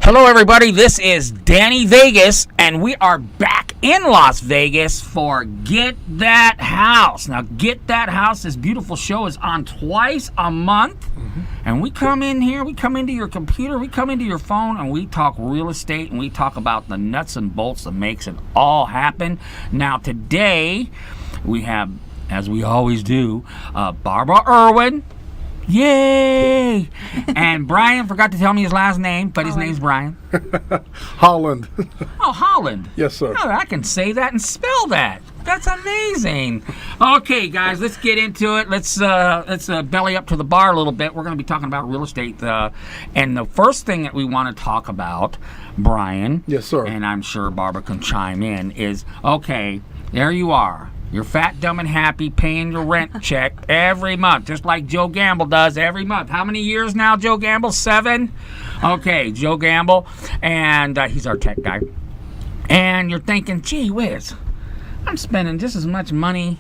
Hello, everybody. This is Danny Vegas, and we are back in Las Vegas for Get That House. Now, Get That House, this beautiful show, is on twice a month. And we come in here, we come into your computer, we come into your phone, and we talk real estate, and we talk about the nuts and bolts that makes it all happen. Now, today, we have, as we always do, Barbara Irwin. Yay! And Brian forgot to tell me his last name, but his name's Brian. Holland. Oh, Holland. Yes, sir. Oh, I can say that and spell that. That's amazing. Okay, guys, let's get into it. Let's belly up to the bar a little bit. We're going to be talking about real estate. And the first thing that we want to talk about, Brian. Yes, sir. And I'm sure Barbara can chime in, is, okay, there you are. You're fat, dumb, and happy, paying your rent check every month, just like Joe Gamble does every month. How many years now, Joe Gamble? 7? Okay, Joe Gamble, and he's our tech guy. And you're thinking, gee whiz, I'm spending just as much money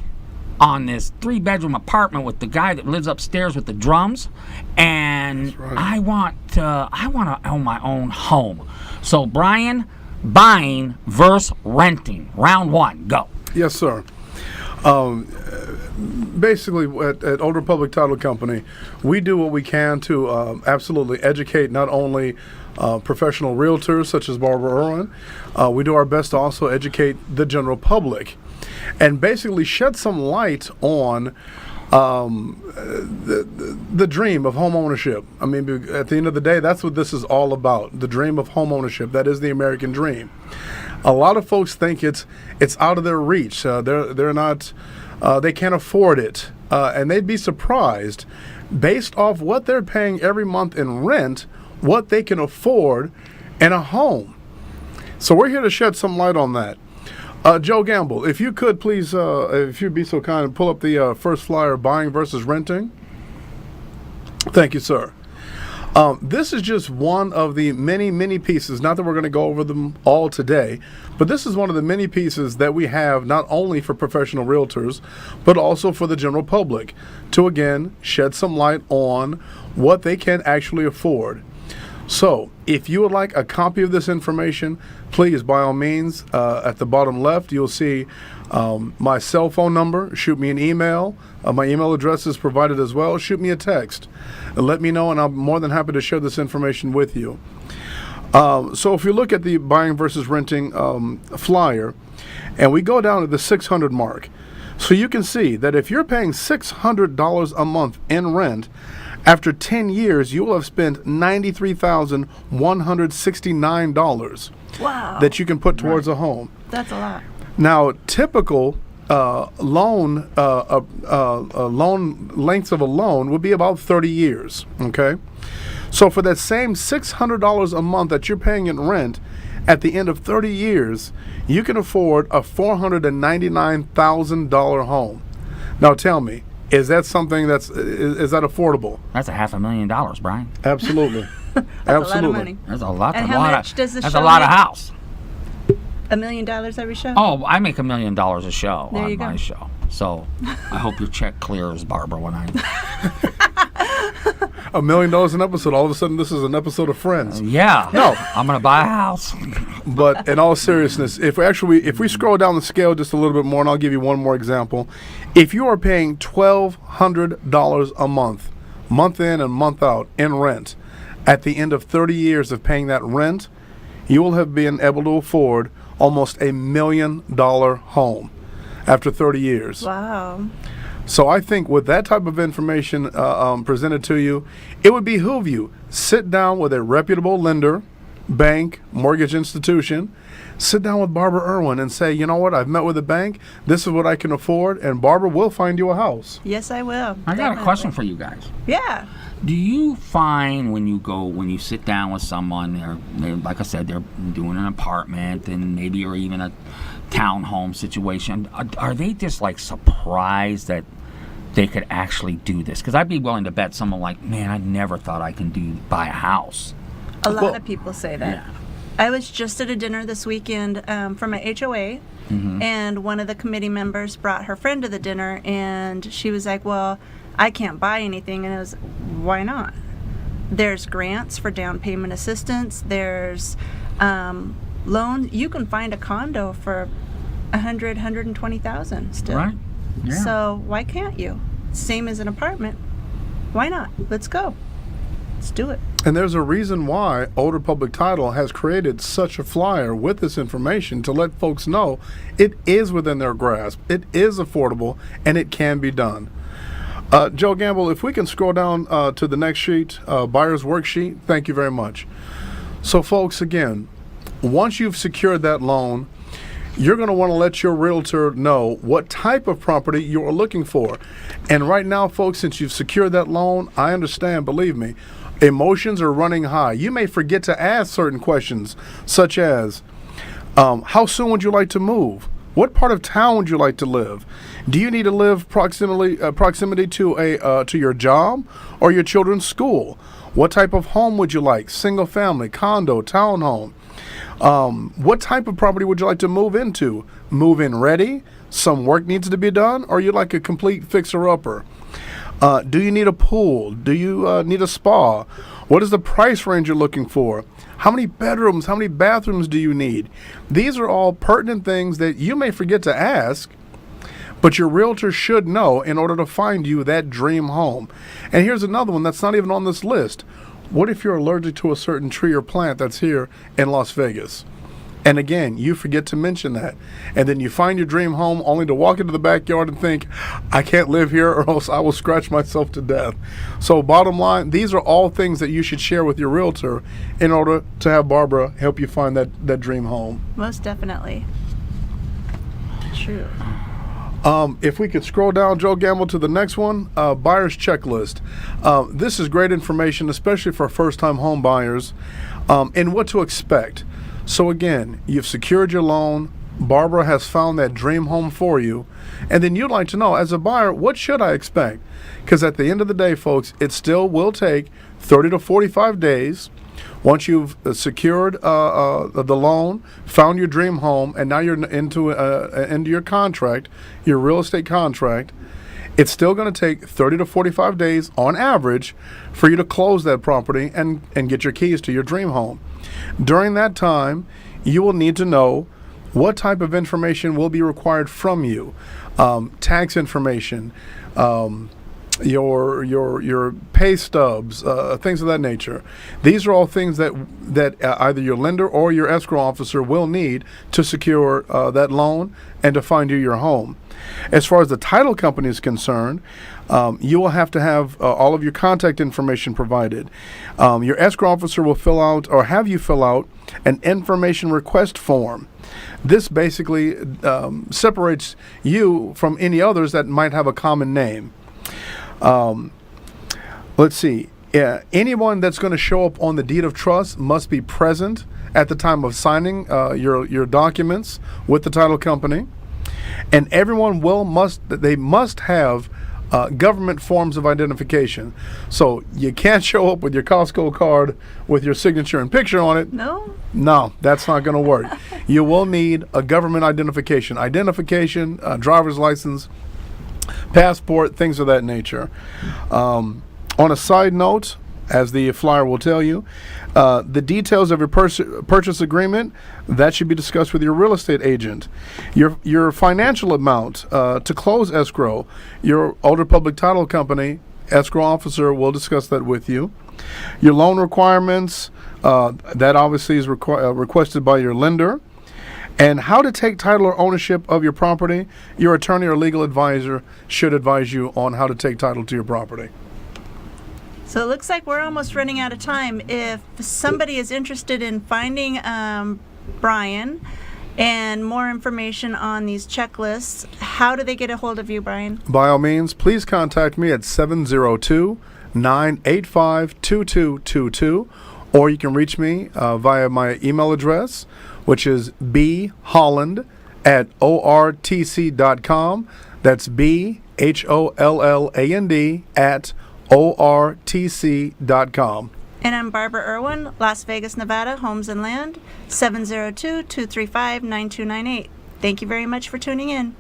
on this 3-bedroom apartment with the guy that lives upstairs with the drums, and That's right. I want to own my own home. So, Brian, buying versus renting. Round 1, go. Yes, sir. Basically, at Old Republic Title Company, we do what we can to absolutely educate not only professional realtors such as Barbara Irwin, we do our best to also educate the general public and basically shed some light on the dream of home ownership. I mean, at the end of the day, that's what this is all about, the dream of home ownership. That is the American dream. A lot of folks think it's out of their reach. They're not, they can't afford it, and they'd be surprised, based off what they're paying every month in rent, what they can afford in a home. So we're here to shed some light on that. Joe Gamble, if you could please, if you'd be so kind, pull up the first flyer, buying versus renting. Thank you, sir. This is just one of the many pieces, not that we're going to go over them all today, but this is one of the many pieces that we have not only for professional realtors, but also for the general public to, again, shed some light on what they can actually afford. So, if you would like a copy of this information, please, by all means, at the bottom left, you'll see my cell phone number. Shoot me an email. My email address is provided as well. Shoot me a text. And let me know, and I'm more than happy to share this information with you. So if you look at the buying versus renting flyer, and we go down to the 600 mark, so you can see that if you're paying $600 a month in rent, after 10 years, you will have spent $93,169 that you can put towards a home. That's a lot. Now, typical loan lengths of a loan would be about 30 years. Okay, so for that same $600 a month that you're paying in rent, at the end of 30 years, you can afford a $499,000 home. Now, tell me, is that something is that affordable? That's $500,000, Brian. Absolutely. That's Absolutely. a lot of money. That's a lot. And how much does the That's show a lot of make? house. $1 million every show? Oh, I make $1 million a show There on you go. my show. So I hope your check clears, Barbara, when I... $1 million an episode. All of a sudden, this is an episode of Friends. Yeah. No. I'm going to buy a house. But in all seriousness, if we scroll down the scale just a little bit more, and I'll give you one more example. If you are paying $1,200 a month in and month out, in rent, at the end of 30 years of paying that rent, you will have been able to afford almost $1 million home after 30 years. Wow. So I think with that type of information presented to you, it would behoove you, sit down with a reputable lender, bank, mortgage institution, sit down with Barbara Irwin and say, you know what, I've met with a bank, this is what I can afford, and Barbara will find you a house. Yes, I will. I got a question for you guys. Yeah. Do you find when you sit down with someone, they're like I said, they're doing an apartment and maybe or even a townhome situation, are they just like surprised that they could actually do this? Because I'd be willing to bet someone like, man, I never thought I can buy a house. A lot of people say that. Yeah. I was just at a dinner this weekend for my HOA, and one of the committee members brought her friend to the dinner, and she was like, well, I can't buy anything. And I was, why not? There's grants for down payment assistance. There's loans. You can find a condo for $120,000 still. Right. Yeah. So why can't you? Same as an apartment. Why not? Let's go. Let's do it. And there's a reason why Older Public Title has created such a flyer with this information to let folks know it is within their grasp, it is affordable, and it can be done. Joe Gamble, if we can scroll down to the next sheet, buyer's worksheet, thank you very much. So folks, again, once you've secured that loan, you're going to want to let your realtor know what type of property you are looking for. And right now, folks, since you've secured that loan, I understand, believe me, emotions are running high. You may forget to ask certain questions, such as, how soon would you like to move? What part of town would you like to live? Do you need to live proximity to your job or your children's school? What type of home would you like? Single family, condo, townhome? What type of property would you like to move into? Move in ready? Some work needs to be done? Or you like a complete fixer-upper? Do you need a pool? Do you need a spa? What is the price range you're looking for? How many bedrooms, how many bathrooms do you need? These are all pertinent things that you may forget to ask, but your realtor should know in order to find you that dream home. And here's another one that's not even on this list. What if you're allergic to a certain tree or plant that's here in Las Vegas? And again, you forget to mention that. And then you find your dream home only to walk into the backyard and think, I can't live here or else I will scratch myself to death. So bottom line, these are all things that you should share with your realtor in order to have Barbara help you find that dream home. Most definitely. True. If we could scroll down, Joe Gamble, to the next one, buyer's checklist. This is great information, especially for first-time home buyers, and what to expect. So again, you've secured your loan, Barbara has found that dream home for you, and then you'd like to know, as a buyer, what should I expect? Because at the end of the day, folks, it still will take 30 to 45 days. Once you've secured the loan, found your dream home, and now you're into your contract, your real estate contract, it's still going to take 30 to 45 days on average for you to close that property and get your keys to your dream home. During that time, you will need to know what type of information will be required from you. Tax information, your pay stubs, things of that nature. These are all things that either your lender or your escrow officer will need to secure that loan and to find you your home. As far as the title company is concerned, you will have to have all of your contact information provided. Your escrow officer will fill out or have you fill out an information request form. This basically separates you from any others that might have a common name. Let's see. Anyone that's going to show up on the deed of trust must be present at the time of signing your documents with the title company, and everyone must have government forms of identification. So you can't show up with your Costco card with your signature and picture on it. No, that's not going to work. You will need a government identification, driver's license, passport, things of that nature. On a side note, as the flyer will tell you, the details of your purchase agreement, that should be discussed with your real estate agent. Your financial amount to close escrow, your Older Public Title Company escrow officer will discuss that with you. Your loan requirements, that obviously is requested by your lender. And how to take title or ownership of your property, your attorney or legal advisor should advise you on how to take title to your property. So it looks like we're almost running out of time. If somebody is interested in finding Brian and more information on these checklists, how do they get a hold of you, Brian? By all means, please contact me at 702-985-2222, or you can reach me via my email address, which is bholland@ortc.com. That's BHOLLAND@ortc.com. And I'm Barbara Irwin, Las Vegas, Nevada, Homes and Land, 702-235-9298. Thank you very much for tuning in.